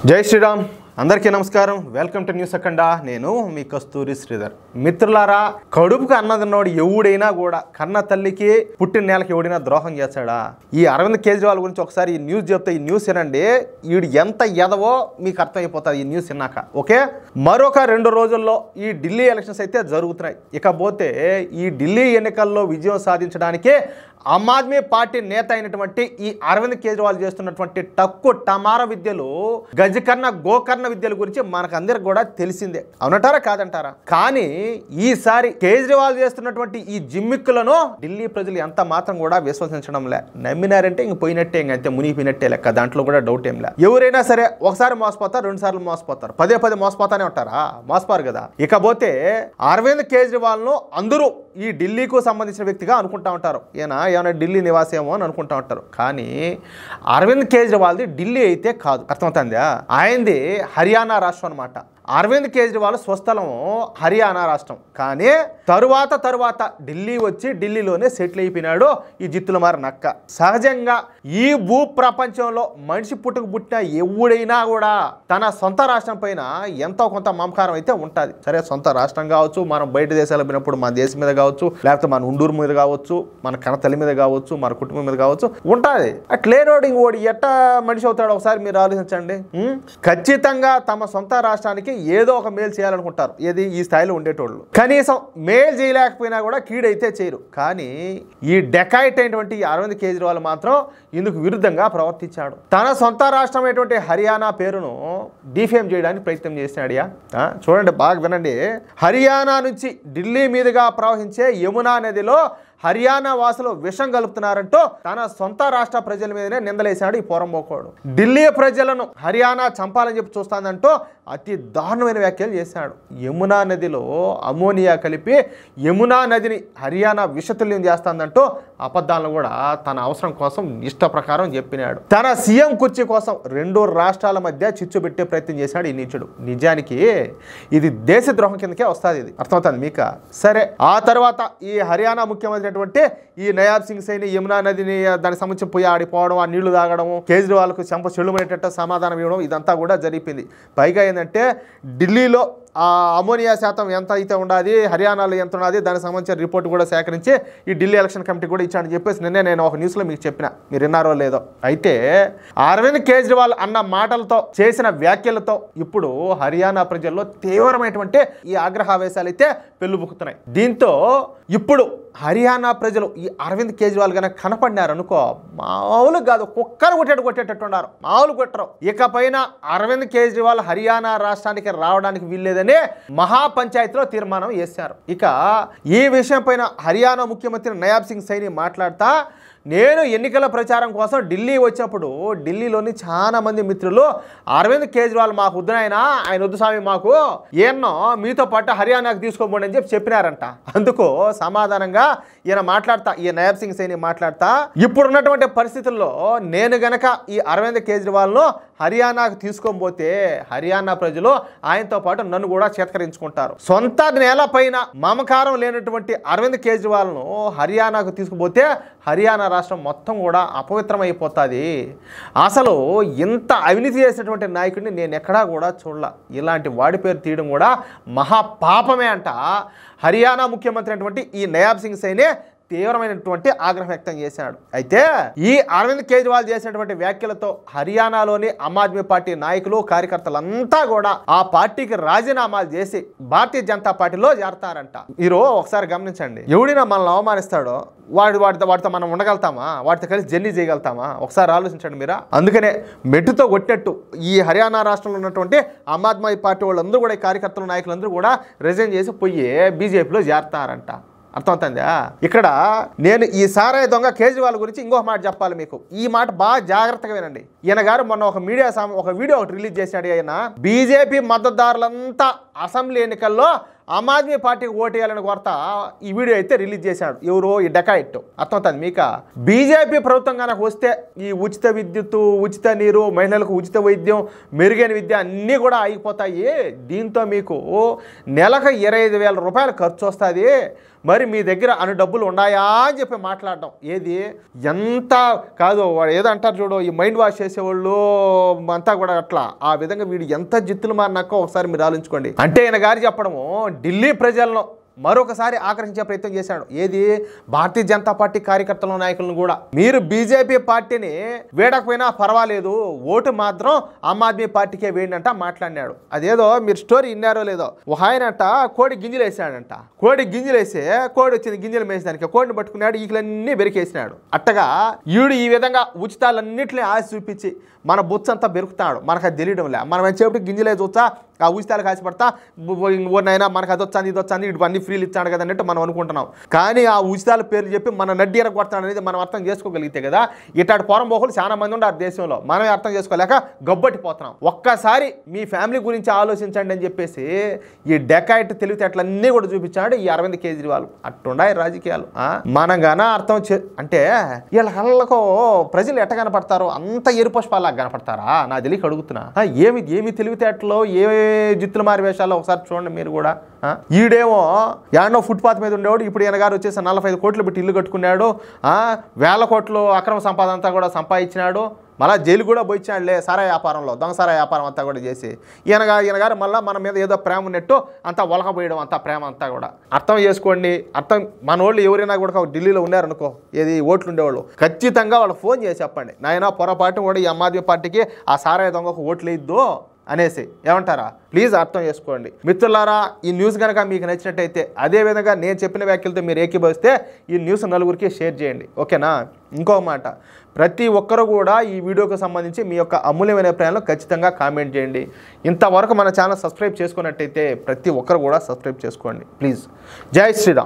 జై శ్రీరామ్ అందరికీ నమస్కారం. Welcome to news Akhanda. నేను మీ కస్తూరి శ్రీధర్. మిత్రులారా, కడుపుకు అన్నదిన్నోడు ఎవడైనా కూడా కన్న తల్లికి పుట్టిన నేలకి ఎవడైనా ద్రోహం చేస్తాడా? ఈ అరవింద్ కేజ్రీవాల్ గురించి ఒకసారి ఈ న్యూస్ చెప్తే, ఈ న్యూస్ వినండి, వీడు ఎంత ఎదవో మీకు అర్థమైపోతుంది ఈ న్యూస్ విన్నాక. ఓకే, మరొక 2 రోజుల్లో ఈ ఢిల్లీ ఎలక్షన్స్ అయితే జరుగుతున్నాయి. ఇకపోతే ఈ ఢిల్లీ ఎన్నికల్లో విజయం సాధించడానికి ఆమ్ ఆద్మీ పార్టీ నేత అయినటువంటి ఈ అరవింద్ కేజ్రీవాల్ చేస్తున్నటువంటి టక్కు టమార విద్యలు, గజకర్ణ గోకర్ణ విద్యల గురించి మనకు అందరికి కూడా తెలిసిందే. అవునంటారా కాదంటారా? కానీ ఈసారి కేజ్రీవాల్ చేస్తున్నటువంటి ఈ జిమ్మిక్కులను ఢిల్లీ ప్రజలు ఎంత మాత్రం కూడా విశ్వసించడం లే. నమ్మినారంటే ఇంక పోయినట్టే, ఇంక అంతే, మునిగిపోయినట్టే లెక్క. దాంట్లో కూడా డౌట్ ఏం లే. ఎవరైనా సరే ఒకసారి మోసపోతారు, 2 సార్లు మోసపోతారు, పదే మోసపోతానే ఉంటారా? మోసపారు కదా. ఇకపోతే అరవింద్ కేజ్రీవాల్ ను అందరూ ఈ ఢిల్లీకు సంబంధించిన వ్యక్తిగా అనుకుంటా ఉంటారు. ఏమైనా ఢిల్లీ నివాసేమో అని అనుకుంటా ఉంటారు. కానీ అరవింద్ కేజ్రీవాల్ది ఢిల్లీ అయితే కాదు. అర్థమవుతుందా? ఆయనది హర్యానా రాష్ట్రం అనమాట. అరవింద్ కేజ్రీవాల్ స్వస్థలం హర్యానా రాష్ట్రం. కానీ తరువాత ఢిల్లీ వచ్చి ఢిల్లీలోనే సెటిల్ అయిపోయినాడు ఈ జిత్తుల మారి నక్క. సహజంగా ఈ భూ ప్రపంచంలో మనిషి పుట్టిన ఎవడైనా కూడా తన సొంత రాష్ట్రం పైన ఎంతో కొంత మమకారం అయితే ఉంటుంది. సరే, సొంత రాష్ట్రం కావచ్చు, మనం బయట దేశాలకు పోయినప్పుడు మన దేశం మీద కావచ్చు, లేకపోతే మన ఉండూరు మీద కావచ్చు, మన కనతల్లి మీద కావచ్చు, మన కుటుంబం మీద కావచ్చు ఉంటుంది. అట్లేనోడు ఇంకోటి ఎట్టా మనిషి అవుతాడు ఒకసారి మీరు ఆలోచించండి. ఖచ్చితంగా తమ సొంత రాష్ట్రానికి ఏదో ఒక మేలు చేయాలనుకుంటారు. ఏది ఈ స్థాయిలో ఉండేటోళ్ళు కనీసం మేలు చేయలేకపోయినా కూడా కీడైతే చేయరు. కానీ ఈ డెకాయిట్ అయినటువంటి ఈ అరవింద్ కేజ్రీవాల్ మాత్రం ఇందుకు విరుద్ధంగా ప్రవర్తించాడు. తన సొంత రాష్ట్రం అయినటువంటి హర్యానా పేరును డిఫేమ్ చేయడానికి ప్రయత్నం చేసినాడియా. చూడండి, బాగా వినండి. హర్యానా నుంచి ఢిల్లీ మీదుగా ప్రవహించే యమునా నదిలో హర్యానా వాసులు విషం కలుపుతున్నారంటూ తన సొంత రాష్ట్ర ప్రజల మీదనే నిందలేశాడు ఈ పోరంబోకోడు. ఢిల్లీ ప్రజలను హర్యానా చంపాలని చెప్పి చూస్తానంటూ అతి దారుణమైన వ్యాఖ్యలు చేశాడు. యమునా నదిలో అమోనియా కలిపి యమునా నదిని హర్యానా విషతుల్యం చేస్తానంటూ అబద్ధాలను కూడా తన అవసరం కోసం ఇష్ట ప్రకారం చెప్పినాడు. తన సీఎం కుర్చీ కోసం 2 రాష్ట్రాల మధ్య చిచ్చు పెట్టే ప్రయత్నం చేశాడు ఈ నీచుడు. నిజానికి ఇది దేశద్రోహం కిందకే వస్తుంది. ఇది అర్థమవుతుంది మీకు? సరే, ఆ తర్వాత ఈ హర్యానా ముఖ్యమంత్రి ఈ నయాబ్ సింగ్ సైని యమునా నదిని దానికి సంబంధించి పోయి ఆడిపోవడం, ఆ నీళ్లు తాగడము, కేజ్రీవాల్కు చెంప చెల్లుమనేటట్టు సమాధానం ఇవ్వడం, ఇదంతా కూడా జరిపింది. పైగా ఏంటంటే ఢిల్లీలో ఆ అమోనియా శాతం ఎంత అయితే ఉండాలి, హర్యానాలో ఎంత ఉన్నది, దానికి సంబంధించిన రిపోర్ట్ కూడా సేకరించి ఈ ఢిల్లీ ఎలక్షన్ కమిటీ కూడా ఇచ్చాడని చెప్పేసి నిన్నే నేను ఒక న్యూస్లో మీకు చెప్పిన, మీరు విన్నారో లేదో. అయితే అరవింద్ కేజ్రీవాల్ అన్న మాటలతో చేసిన వ్యాఖ్యలతో ఇప్పుడు హర్యానా ప్రజల్లో తీవ్రమైనటువంటి ఈ ఆగ్రహావేశాలు అయితే పెళ్ళుబుక్కుతున్నాయి. దీంతో ఇప్పుడు హర్యానా ప్రజలు ఈ అరవింద్ కేజ్రీవాల్ కనుక కనపడినారనుకో, మామూలు కాదు, కుక్కలు కొట్టేటట్టు ఉన్నారు, మామూలు కొట్టరు. ఇకపైన అరవింద్ కేజ్రీవాల్ హర్యానా రాష్ట్రానికి రావడానికి వీల్లేదని మహాపంచాయతీలో తీర్మానం చేశారు. ఇక ఈ విషయం పైన హర్యానా ముఖ్యమంత్రి నయాబ్ సింగ్ సైని మాట్లాడుతా, నేను ఎన్నికల ప్రచారం కోసం ఢిల్లీ వచ్చినప్పుడు ఢిల్లీలోని చాలా మంది మిత్రులు అరవింద్ కేజ్రీవాల్ మాకు వద్దునైనా, ఆయన వద్దు స్వామి మాకు, ఏన్నో మీతో పాటు హర్యానాకు తీసుకోబోండి అని చెప్పినారంట. అందుకు సమాధానంగా ఈయన మాట్లాడతా, ఈ నయాబ్ సింగ్ సైని మాట్లాడతా, ఇప్పుడున్నటువంటి పరిస్థితుల్లో నేను గనక ఈ అరవింద్ కేజ్రీవాల్ను హర్యానాకు తీసుకోబోతే హర్యానా ప్రజలు ఆయనతో పాటు నన్ను కూడా చేతకరించుకుంటారు. సొంత నేల పైన మమకారం లేనటువంటి అరవింద్ కేజ్రీవాల్ను హర్యానాకు తీసుకుపోతే హర్యానా రాష్ట్రం మొత్తం కూడా అపవిత్రమైపోతుంది. అసలు ఇంత అవినీతి చేసినటువంటి నాయకుడిని నేను ఎక్కడా కూడా చూడలే. ఇలాంటి వాడి పేరు తీయడం కూడా మహాపాపమే అంట హర్యానా ముఖ్యమంత్రి అయినటువంటి ఈ నయాబ్ సింగ్ సైనే తీవ్రమైనటువంటి ఆగ్రహం వ్యక్తం చేశాడు. అయితే ఈ అరవింద్ కేజ్రీవాల్ చేసినటువంటి వ్యాఖ్యలతో హర్యానాలోని ఆమ్ ఆద్మీ పార్టీ నాయకులు, కార్యకర్తలంతా కూడా ఆ పార్టీకి రాజీనామాలు చేసి భారతీయ జనతా పార్టీలో చేరతారంట. మీరు ఒకసారి గమనించండి, ఎవడైనా మనల్ని అవమానిస్తాడో వాటితో మనం ఉండగలుగుతామా? వాటితో కలిసి జర్నీ చేయగలుగుతామా? ఒకసారి ఆలోచించండి మీరు. అందుకనే మెట్టుతో కొట్టినట్టు ఈ హర్యానా రాష్ట్రంలో ఉన్నటువంటి ఆమ్ ఆద్మీ పార్టీ వాళ్ళందరూ కూడా, ఈ కార్యకర్తలు, నాయకులందరూ కూడా రిజైన్ చేసి పోయి బీజేపీలో చేరతారంట. అర్థమవుతుందా? ఇక్కడ నేను ఈ సారాయి దొంగ కేజ్రీవాల్ గురించి ఇంకొక మాట చెప్పాలి మీకు. ఈ మాట బాగా జాగ్రత్తగా వినండి. ఈయన గారు మొన్న ఒక వీడియో ఒకటి రిలీజ్ చేశాడు. ఆయన బీజేపీ మద్దతుదారులంతా అసెంబ్లీ ఎన్నికల్లో ఆమ్ ఆద్మీ పార్టీకి ఓటేయాలని కోరత ఈ వీడియో అయితే రిలీజ్ చేశాడు. ఎవరో ఈ డెకాయిట్. అర్థమవుతుంది మీకు? బీజేపీ ప్రభుత్వం కనుక వస్తే ఈ ఉచిత విద్యుత్తు, ఉచిత నీరు, మహిళలకు ఉచిత వైద్యం, మెరుగైన విద్య అన్నీ కూడా ఆగిపోతాయి. దీంతో మీకు నెలకు 25,000 రూపాయలు ఖర్చు వస్తుంది. మరి మీ దగ్గర అన్ని డబ్బులు ఉన్నాయా అని చెప్పి మాట్లాడడం ఏది ఎంత కాదు ఏదో అంటారు చూడు, ఈ మైండ్ వాష్ చేసేవాళ్ళు అంతా కూడా అట్లా. ఆ విధంగా వీడు ఎంత జిత్తులు మారినాకో ఒకసారి మీరు ఆలోచించుకోండి. అంటే ఈయన గారు చెప్పడము ఢిల్లీ ప్రజలను మరొకసారి ఆకర్షించే ప్రయత్నం చేశాడు. ఏది భారతీయ జనతా పార్టీ కార్యకర్తల నాయకులను కూడా, మీరు బీజేపీ పార్టీని వేడకపోయినా పర్వాలేదు, ఓటు మాత్రం ఆమ్ ఆద్మీ పార్టీకే వేయండి మాట్లాడినాడు. అదేదో మీరు స్టోరీ విన్నారో లేదో, ఒక ఆయనంట కోడి గింజలు వేసాడంట. కోడి గింజలు వేస్తే కోడి వచ్చింది, గింజలు వేసేదానికి కోడిని పట్టుకున్నాడు, ఈకలన్నీ బెరికేసినాడు. అట్టగా ఈడు ఈ విధంగా ఉచితాలన్నింటినీ ఆశ చూపించి మన బుచ్చంతా బెరుకుతాడు. మనకు అది తెలియడం లే. మనం వచ్చేప్పటికి గింజలే చూస్తా, ఆ ఉచితాలు కాసిపడతా, ఓనైనా మనకు అది వచ్చాను ఇది వచ్చాను ఇటు అన్ని ఫ్రీలు ఇచ్చాడు కదా అన్నట్టు మనం అనుకుంటున్నాం. కానీ ఆ ఉచితాల పేర్లు చెప్పి మన నడ్డి ఎరగొడతాడు అనేది మనం అర్థం చేసుకోగలిగితే కదా. ఇట్లాంటి పోరంబోకులు చాలా మంది ఉన్నారు దేశంలో, మనమే అర్థం చేసుకోలేక గబ్బట్టిపోతున్నాం. ఒక్కసారి మీ ఫ్యామిలీ గురించి ఆలోచించండి అని చెప్పేసి ఈ డెకాయిట్ తెలివితేటలన్నీ కూడా చూపించాడు ఈ అరవింద్ కేజ్రీవాల్. అట్టుండాయి రాజకీయాలు. మనం గాన అర్థం అంటే వీళ్ళ కళ్ళకు ప్రజలు ఎట్ట కనపడతారో అంత ఎరుపష్పాలాగా కనపడతారా నా తెలియక అడుగుతున్నా. ఏమి తెలివితేటలో ఏ జిత్తుల మారి వేషాల్లో ఒకసారి చూడండి మీరు కూడా. ఈడేమో యాడనో ఫుట్పాత్ మీద ఉండేవాడు, ఇప్పుడు ఈయన గారు వచ్చేసి 45 కోట్లు పెట్టి ఇల్లు కట్టుకున్నాడు, 1000 కోట్లు అక్రమ సంపాదన అంతా కూడా సంపాదించినాడు, మళ్ళీ జైలు కూడా పోయించాడులే సారా వ్యాపారంలో, దొంగ సారా వ్యాపారం అంతా కూడా చేసి. ఈయన గారు మళ్ళీ మన మీద ఏదో ప్రేమ ఉన్నట్టు అంతా ఒలకపోయడం, అంతా ప్రేమ అంతా కూడా అర్థం చేసుకోండి. మన వాళ్ళు ఎవరైనా కూడా ఢిల్లీలో ఉన్నారనుకో, ఏది ఓట్లు ఉండేవాళ్ళు, ఖచ్చితంగా వాళ్ళు ఫోన్ చేసి చెప్పండి, నాయన పొరపాటు కూడా ఈ ఆమ్ ఆద్మీ పార్టీకి ఆ సారా దొంగకు ఓట్లు వేయద్దు అనేసి. ఏమంటారా? ప్లీజ్ అర్థం చేసుకోండి మిత్రులారా. ఈ న్యూస్ కనుక మీకు నచ్చినట్టయితే, అదేవిధంగా నేను చెప్పిన వ్యాఖ్యలతో మీరు ఏకీభవిస్తే ఈ న్యూస్ నలుగురికి షేర్ చేయండి, ఓకేనా? ఇంకో మాట, ప్రతి ఒక్కరు కూడా ఈ వీడియోకి సంబంధించి మీ యొక్క అమూల్యమైన అభిప్రాయాలను ఖచ్చితంగా కామెంట్ చేయండి. ఇంతవరకు మన ఛానల్ సబ్స్క్రైబ్ చేసుకున్నట్టయితే ప్రతి ఒక్కరు కూడా సబ్స్క్రైబ్ చేసుకోండి ప్లీజ్. జై శ్రీరామ్.